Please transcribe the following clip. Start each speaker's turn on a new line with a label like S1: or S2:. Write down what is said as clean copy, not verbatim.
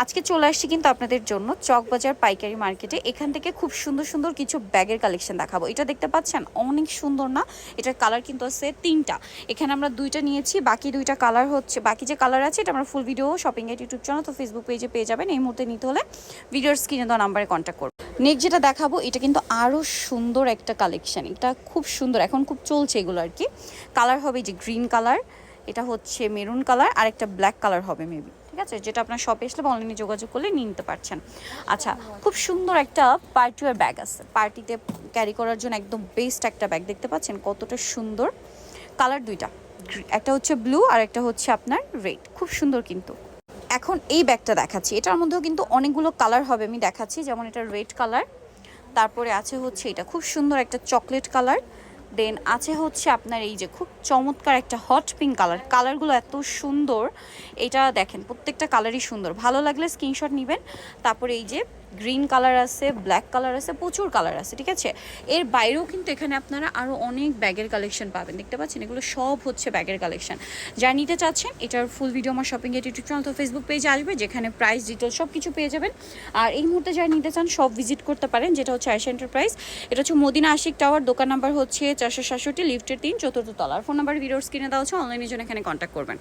S1: আজকে চলে আসছি কিন্তু আপনাদের জন্য চকবাজার পাইকারি মার্কেটে। এখান থেকে খুব সুন্দর সুন্দর কিছু ব্যাগের কালেকশন দেখাবো। এটা দেখতে পাচ্ছেন অনেক সুন্দর না? এটার কালার কিন্তু আছে তিনটা। এখানে আমরা দুইটা নিয়েছি, বাকি দুইটা কালার হচ্ছে, বাকি যে কালার আছে এটা আমরা ফুল ভিডিও শপিং এর ইউটিউব চ্যানেল তো ফেসবুক পেজে পেয়ে যাবেন। এই মুহূর্তে নিতে হলে ভিডিওর স্ক্রিনে দেওয়া নাম্বারে কন্ট্যাক্ট করুন। নেক্সট যেটা দেখাবো এটা কিন্তু আরও সুন্দর একটা কালেকশন। এটা খুব সুন্দর, এখন খুব চলছে এগুলো আর কি। কালার হবে যে গ্রিন কালার, এটা হচ্ছে মেরুন কালার, আর একটা ব্ল্যাক কালার হবে মেবি, ঠিক আছে? যেটা আপনার শপে আসলে অনলাইনে যোগাযোগ করলে নিয়ে নিতে পারছেন। আচ্ছা, খুব সুন্দর একটা পার্টি ওয়্যার ব্যাগ আছে, পার্টিতে ক্যারি করার জন্য একদম বেস্ট একটা ব্যাগ। দেখতে পাচ্ছেন কতটা সুন্দর। কালার দুইটা, একটা হচ্ছে ব্লু আর একটা হচ্ছে আপনার রেড, খুব সুন্দর কিন্তু। এখন এই ব্যাগটা দেখাচ্ছি, এটার মধ্যেও কিন্তু অনেকগুলো কালার হবে, আমি দেখাচ্ছি। যেমন এটা রেড কালার, তারপরে আছে হচ্ছে এটা খুব সুন্দর একটা চকলেট কালার, দেন আছে হচ্ছে আপনার এই যে খুব চমৎকার একটা হট পিঙ্ক কালার। কালারগুলো এত সুন্দর, এটা দেখেন প্রত্যেকটা কালারই সুন্দর। ভালো লাগলে স্ক্রিনশট নেবেন। তারপরে এই যে গ্রিন কালার আছে, ব্ল্যাক কালার আছে, প্রচুর কালার আছে, ঠিক আছে? এর বাইরেও কিন্তু এখানে আপনারা আরও অনেক ব্যাগের কালেকশন পাবেন। দেখতে পাচ্ছেন এগুলো সব হচ্ছে ব্যাগের কালেকশন। যারা নিতে চাচ্ছেন এটার ফুল ভিডিও আমার শপিং এর ইউটিউব চ্যানেল তো ফেসবুক পেজে আসবে, যেখানে প্রাইস ডিটেল সব কিছু পেয়ে যাবেন। আর এই মুহূর্তে যারা নিতে চান সব ভিজিট করতে পারেন, যেটা হচ্ছে আয়েশা এন্টারপ্রাইজ। এটা হচ্ছে মদিনা আশিক টাওয়ার, দোকান নাম্বার হচ্ছে 467, লিফটের 3, চতুর্থ তলার। ফোন নাম্বার ভিডিওর স্ক্রিনে দেওয়া হচ্ছে, অনলাইনের জন্য এখানে কন্ট্যাক্ট করবেন।